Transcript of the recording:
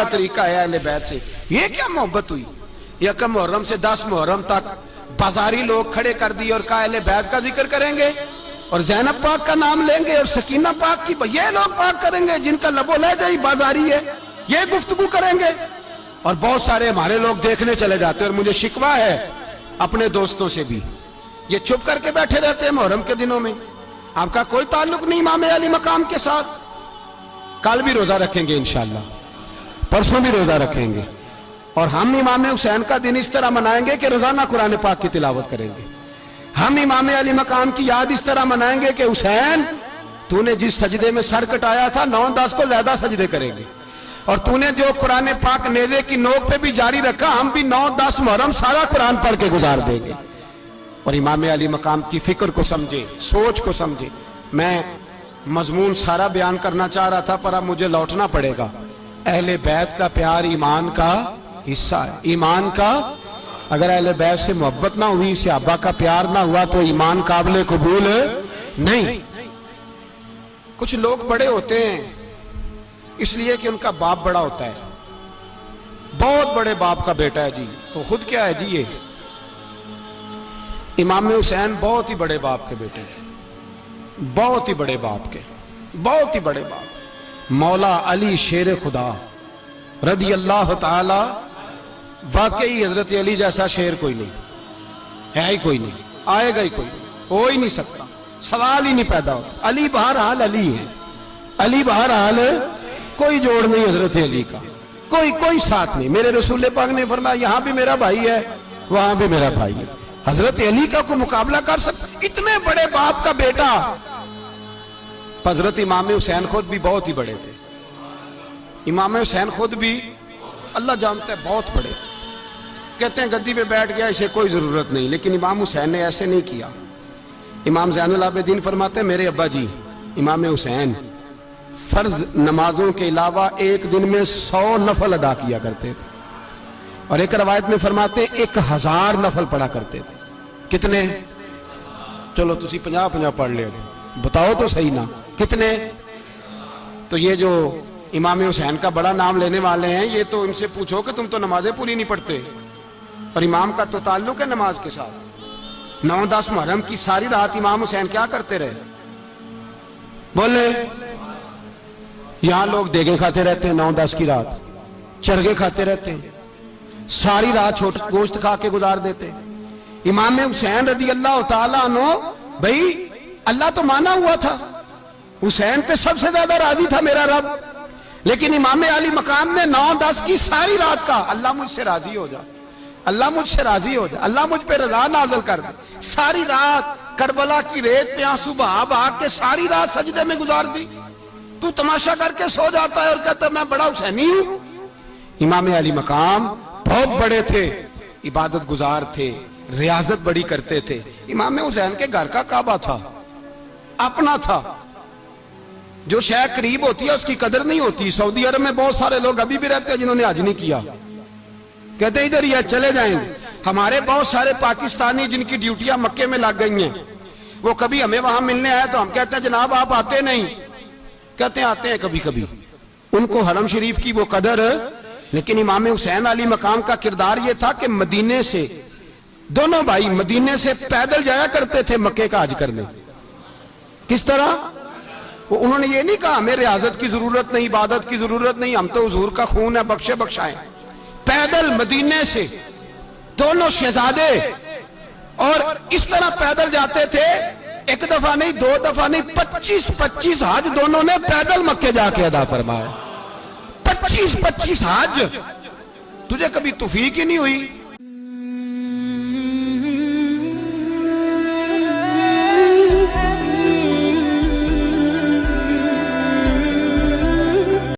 तरीका है अहले बैत से। ये क्या मोहब्बत हुई? यकम मुहर्रम से 10 मुहर्रम तक बाजारी लोग खड़े कर दिए और कहा अहले बैत का जिक्र करेंगे और ज़ैनब पाक का नाम लेंगे और सकीना पाक की, ये लोग पाक करेंगे जिनका लबो लहजा ही बाजारी है, ये गुफ्तगू करेंगे। और बहुत सारे हमारे लोग देखने चले जाते हैं। और मुझे शिकवा है अपने दोस्तों से भी, ये चुप करके बैठे रहते हैं मुहर्रम के दिनों में। आपका कोई ताल्लुक नहीं इमाम अली मकाम के साथ। कल भी रोजा रखेंगे इंशाअल्लाह, परसों भी रोजा रखेंगे और हम इमाम हुसैन का दिन इस तरह मनाएंगे कि रोजाना कुरान पाक की तिलावत करेंगे। हम इमाम अली मकाम की याद इस तरह मनाएंगे कि हुसैन तूने जिस सजदे में सर कटाया था 9-10 को ज्यादा सजदे करेंगे, और तूने जो कुरान पाक नेज़े की नोक पे भी जारी रखा, हम भी 9-10 मुहर्रम सारा कुरान पढ़ के गुजार देंगे। और इमाम अली मकाम की फिक्र को समझे, सोच को समझे। मैं मजमून सारा बयान करना चाह रहा था पर अब मुझे लौटना पड़ेगा। अहले बैत का प्यार ईमान का हिस्सा है। ईमान का, अगर अहले बैत से मोहब्बत ना हुई, सहाबा का प्यार ना हुआ तो ईमान काबिल कबूल नहीं। कुछ लोग बड़े होते हैं इसलिए कि उनका बाप बड़ा होता है, बहुत बड़े बाप का बेटा है जी, तो खुद क्या है जी, ये इमाम हुसैन बहुत ही बड़े बाप के बेटे थे, बहुत ही बड़े बाप के, बहुत ही बड़े बाप। मौला अली शेर खुदा रदी अल्लाह ताला, वाकई हजरत अली जैसा शेर कोई नहीं है, ही कोई नहीं, आएगा ही कोई नहीं, हो ही नहीं सकता, सवाल ही नहीं पैदा होता। अली बहरहाल अली है, अली बहरहाल कोई जोड़ नहीं हजरत अली का, कोई साथ नहीं। मेरे रसूल पाक ने फरमाया यहां भी मेरा भाई है, वहां भी मेरा भाई है। हजरत अली का कोई मुकाबला कर सकता? इतने बड़े बाप का बेटा। हजरत इमाम हुसैन खुद भी बहुत ही बड़े थे। इमाम हुसैन खुद भी अल्लाह जानता है बहुत बड़े थे। कहते हैं गद्दी पे बैठ गया, इसे कोई जरूरत नहीं, लेकिन इमाम हुसैन ने ऐसे नहीं किया। इमाम ज़ैनुल आबिदीन फरमाते हैं मेरे अब्बा जी इमाम हुसैन फर्ज नमाजों के अलावा एक दिन में 100 नफल अदा किया करते थे, और एक रवायत में फरमाते 1000 नफल पढ़ा करते थे। कितने? चलो तुसी 50-50 पढ़ ले, बताओ तो सही ना कितने? तो ये जो इमाम हुसैन का बड़ा नाम लेने वाले हैं, ये तो इनसे पूछो कि तुम तो नमाजें पूरी नहीं पढ़ते, और इमाम का तो ताल्लुक है नमाज के साथ। 9-10 मुहर्रम की सारी रात इमाम हुसैन क्या करते रहे? बोले यहां लोग देगे खाते रहते हैं, 9-10 की रात चरगे खाते रहते हैं, सारी रात छोटा गोश्त खा के गुजार देते। इमाम हुसैन रदी अल्लाह ताला अन्हु, भाई अल्लाह तो माना हुआ था, हुसैन पे सबसे ज्यादा राजी था मेरा रब, लेकिन इमाम अली मकाम ने 9-10 की सारी रात का अल्लाह मुझसे राजी हो जा, अल्लाह मुझसे राजी हो जा, अल्लाह मुझ पे रजा नाज़िल कर दे। सारी रात करबला की रेत पे आंसू बहा बहा के सारी रात सजदे में गुजार दी। तू तमाशा करके सो जाता है और कहता मैं बड़ा हुसैनी हूं। इमाम अली मकाम बहुत बड़े थे, इबादत गुजार थे, रियाजत बड़ी करते थे। इमाम हुसैन के घर का काबा था, अपना था। जो शय करीब होती है उसकी कदर नहीं होती। सऊदी अरब में बहुत सारे लोग अभी भी रहते हैं जिन्होंने हज नहीं किया, कहते इधर ही चले जाएंगे। हमारे बहुत सारे पाकिस्तानी जिनकी ड्यूटियां मक्के में लग गई हैं, वो कभी हमें वहां मिलने आए तो हम कहते हैं जनाब आप आते नहीं, कहते हैं आते हैं कभी कभी। उनको हरम शरीफ की वो कदर। लेकिन इमाम हुसैन अली मकाम का किरदार ये था कि मदीने से दोनों भाई मदीने से पैदल जाया करते थे मक्के का हज करने। किस तरह? वो उन्होंने ये नहीं कहा हमें रियाजत की जरूरत नहीं, इबादत की जरूरत नहीं, हम तो हुजूर का खून है, बख्शे बख्शाएं। पैदल मदीने से दोनों शहजादे, और इस तरह पैदल जाते थे, एक दफा नहीं, 2 दफा नहीं, 25-25 हज दोनों ने पैदल मक्के जाके अदा फरमाया। 25-25 हज। तुझे कभी तौफीक ही नहीं हुई